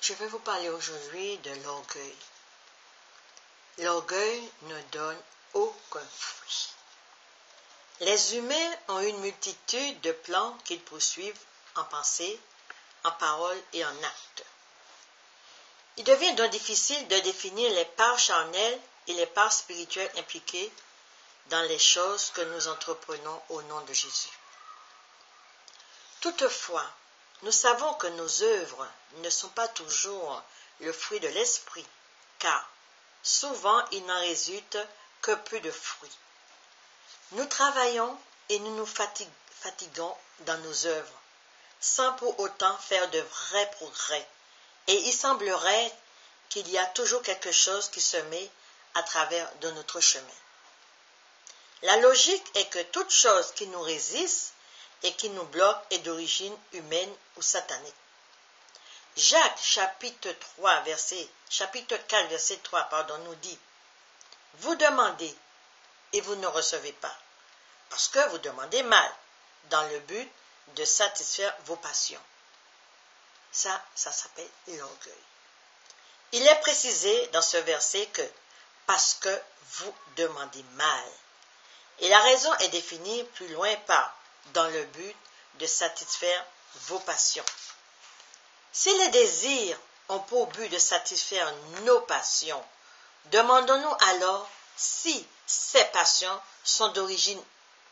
Je vais vous parler aujourd'hui de l'orgueil. L'orgueil ne donne aucun fruit. Les humains ont une multitude de plans qu'ils poursuivent en pensée, en parole et en acte. Il devient donc difficile de définir les parts charnelles et les parts spirituelles impliquées dans les choses que nous entreprenons au nom de Jésus. Toutefois, nous savons que nos œuvres ne sont pas toujours le fruit de l'esprit, car souvent il n'en résulte que peu de fruits. Nous travaillons et nous nous fatiguons dans nos œuvres, sans pour autant faire de vrais progrès, et il semblerait qu'il y a toujours quelque chose qui se met à travers de notre chemin. La logique est que toute chose qui nous résiste et qui nous bloque est d'origine humaine ou satanique. Jacques chapitre 4 verset 3 nous dit: vous demandez et vous ne recevez pas, parce que vous demandez mal, dans le but de satisfaire vos passions. Ça s'appelle l'orgueil. Il est précisé dans ce verset que parce que vous demandez mal. Et la raison est définie plus loin par dans le but de satisfaire vos passions. Si les désirs ont pour but de satisfaire nos passions, demandons-nous alors si ces passions sont d'origine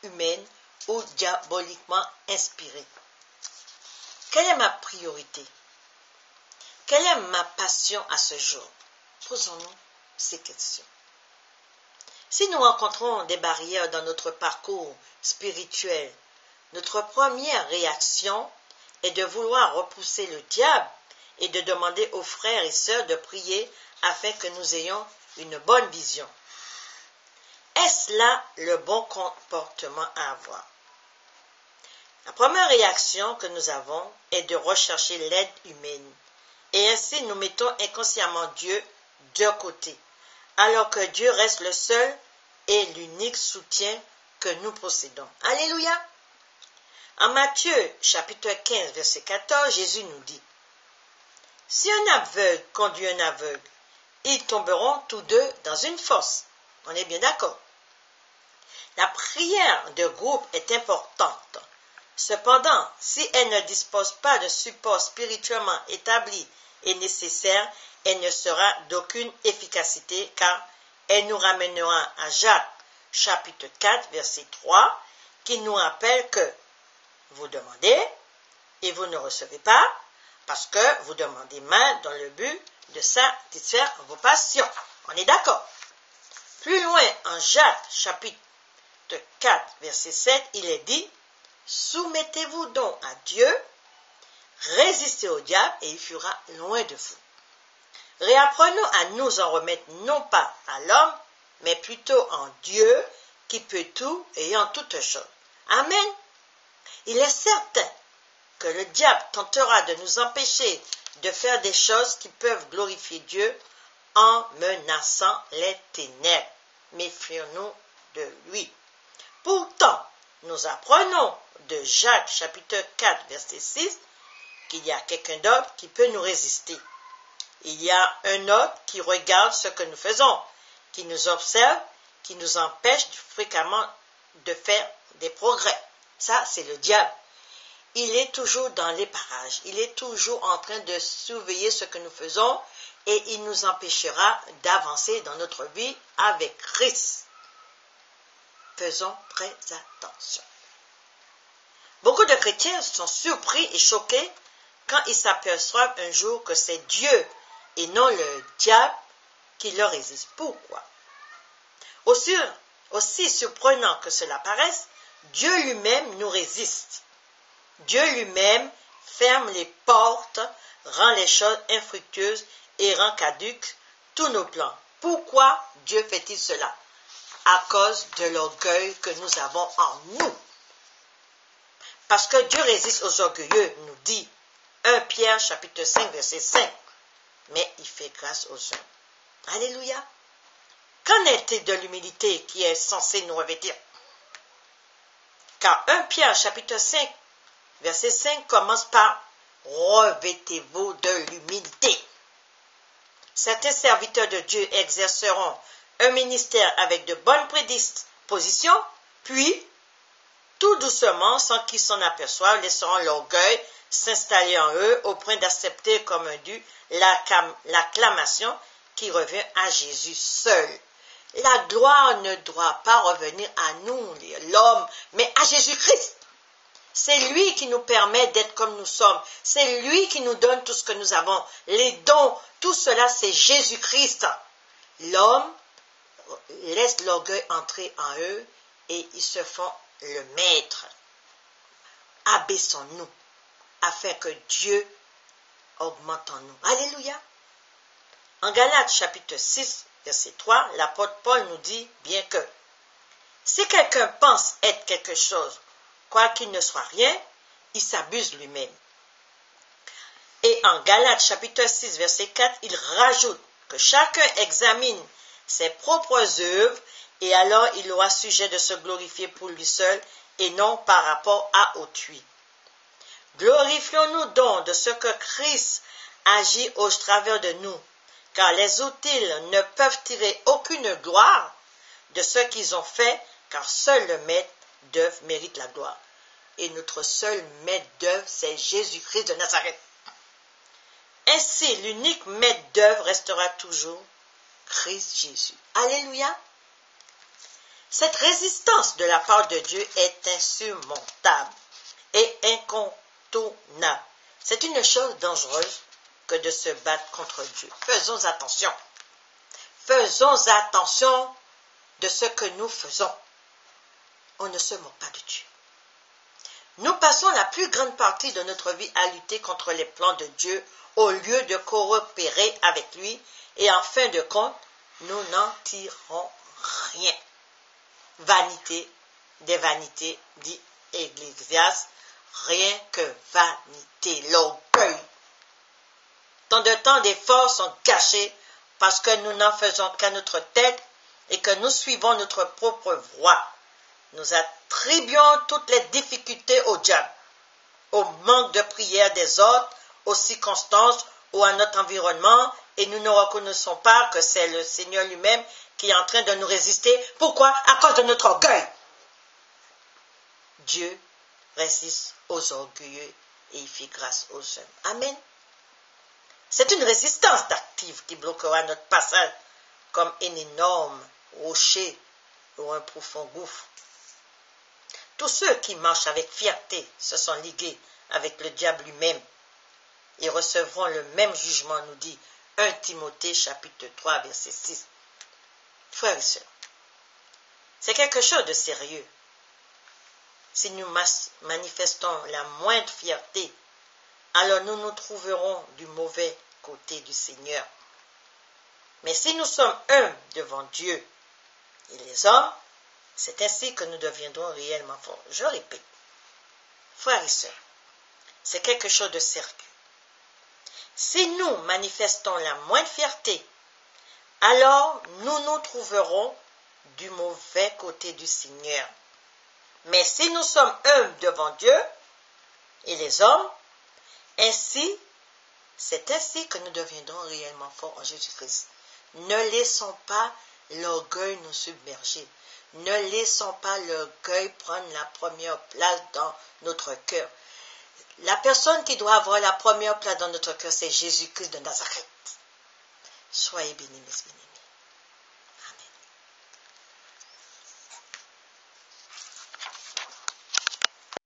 humaine ou diaboliquement inspirées. Quelle est ma priorité? Quelle est ma passion à ce jour? Posons-nous ces questions. Si nous rencontrons des barrières dans notre parcours spirituel, notre première réaction est de vouloir repousser le diable et de demander aux frères et sœurs de prier afin que nous ayons une bonne vision. Est-ce là le bon comportement à avoir? La première réaction que nous avons est de rechercher l'aide humaine, et ainsi nous mettons inconsciemment Dieu de côté, alors que Dieu reste le seul et l'unique soutien que nous possédons. Alléluia! En Matthieu chapitre 15 verset 14, Jésus nous dit: si un aveugle conduit un aveugle, ils tomberont tous deux dans une fosse. On est bien d'accord? La prière de groupe est importante. Cependant, si elle ne dispose pas de support spirituellement établi et nécessaire, elle ne sera d'aucune efficacité, car elle nous ramènera à Jacques chapitre 4 verset 3 qui nous rappelle que vous demandez et vous ne recevez pas parce que vous demandez mal dans le but de satisfaire vos passions. On est d'accord? Plus loin en Jacques chapitre 4 verset 7, il est dit: soumettez-vous donc à Dieu, résistez au diable et il fuira loin de vous. Réapprenons à nous en remettre non pas à l'homme, mais plutôt en Dieu qui peut tout et en toutes choses. Amen. Il est certain que le diable tentera de nous empêcher de faire des choses qui peuvent glorifier Dieu en menaçant les ténèbres. Méfions-nous de lui. Pourtant, nous apprenons de Jacques chapitre 4 verset 6 qu'il y a quelqu'un d'autre qui peut nous résister. Il y a un autre qui regarde ce que nous faisons, qui nous observe, qui nous empêche fréquemment de faire des progrès. Ça, c'est le diable. Il est toujours dans les parages. Il est toujours en train de surveiller ce que nous faisons et il nous empêchera d'avancer dans notre vie avec Christ. Faisons très attention. Beaucoup de chrétiens sont surpris et choqués quand ils s'aperçoivent un jour que c'est Dieu et non le diable qui leur résiste. Pourquoi? Aussi surprenant que cela paraisse, Dieu lui-même nous résiste. Dieu lui-même ferme les portes, rend les choses infructueuses et rend caduques tous nos plans. Pourquoi Dieu fait-il cela? À cause de l'orgueil que nous avons en nous. Parce que Dieu résiste aux orgueilleux, nous dit 1 Pierre chapitre 5 verset 5. Mais il fait grâce aux hommes. Alléluia. Qu'en est-il de l'humilité qui est censée nous revêtir? Car 1 Pierre chapitre 5 verset 5 commence par revêtez-vous de l'humilité. Certains serviteurs de Dieu exerceront un ministère avec de bonnes prédispositions, puis, tout doucement, sans qu'ils s'en aperçoivent, laisseront l'orgueil s'installer en eux au point d'accepter comme un dû l'acclamation qui revient à Jésus seul. La gloire ne doit pas revenir à nous, l'homme, mais à Jésus-Christ. C'est lui qui nous permet d'être comme nous sommes. C'est lui qui nous donne tout ce que nous avons. Les dons, tout cela, c'est Jésus-Christ. L'homme laisse l'orgueil entrer en eux et ils se font le maître. Abaissons-nous afin que Dieu augmente en nous. Alléluia. En Galates chapitre 6, verset 3, l'apôtre Paul nous dit bien que si quelqu'un pense être quelque chose, quoiqu'il ne soit rien, il s'abuse lui-même. Et en Galates chapitre 6, verset 4, il rajoute que chacun examine ses propres œuvres et alors il aura sujet de se glorifier pour lui seul et non par rapport à autrui. Glorifions-nous donc de ce que Christ agit au travers de nous, car les outils ne peuvent tirer aucune gloire de ce qu'ils ont fait, car seul le maître d'œuvre mérite la gloire. Et notre seul maître d'œuvre, c'est Jésus-Christ de Nazareth. Ainsi, l'unique maître d'œuvre restera toujours Christ Jésus. Alléluia. Cette résistance de la part de Dieu est insurmontable et incontournable. C'est une chose dangereuse que de se battre contre Dieu. Faisons attention. Faisons attention de ce que nous faisons. On ne se moque pas de Dieu. Nous passons la plus grande partie de notre vie à lutter contre les plans de Dieu au lieu de coopérer avec lui et en fin de compte, nous n'en tirons rien. Vanité des vanités, dit Ecclésiaste, rien que vanité, l'orgueil. Tant de temps d'efforts sont gâchés parce que nous n'en faisons qu'à notre tête et que nous suivons notre propre voie. Nous attribuons toutes les difficultés au diable, au manque de prière des autres, aux circonstances ou à notre environnement, et nous ne reconnaissons pas que c'est le Seigneur lui-même qui est en train de nous résister. Pourquoi? À cause de notre orgueil. Dieu résiste aux orgueilleux et il fait grâce aux humbles. Amen. C'est une résistance active qui bloquera notre passage comme un énorme rocher ou un profond gouffre. Tous ceux qui marchent avec fierté se sont ligués avec le diable lui-même et recevront le même jugement, nous dit 1 Timothée chapitre 3 verset 6. Frères et sœurs, c'est quelque chose de sérieux. Si nous manifestons la moindre fierté, alors nous nous trouverons du mauvais côté du Seigneur. Mais si nous sommes humbles devant Dieu et les hommes, c'est ainsi que nous deviendrons réellement forts. Je répète, frères et sœurs, c'est quelque chose de sérieux. Si nous manifestons la moindre fierté, alors nous nous trouverons du mauvais côté du Seigneur. Mais si nous sommes humbles devant Dieu et les hommes, c'est ainsi que nous deviendrons réellement forts en Jésus-Christ. Ne laissons pas l'orgueil nous submerger. Ne laissons pas l'orgueil prendre la première place dans notre cœur. La personne qui doit avoir la première place dans notre cœur, c'est Jésus-Christ de Nazareth. Soyez bénis, mes bien-aimés.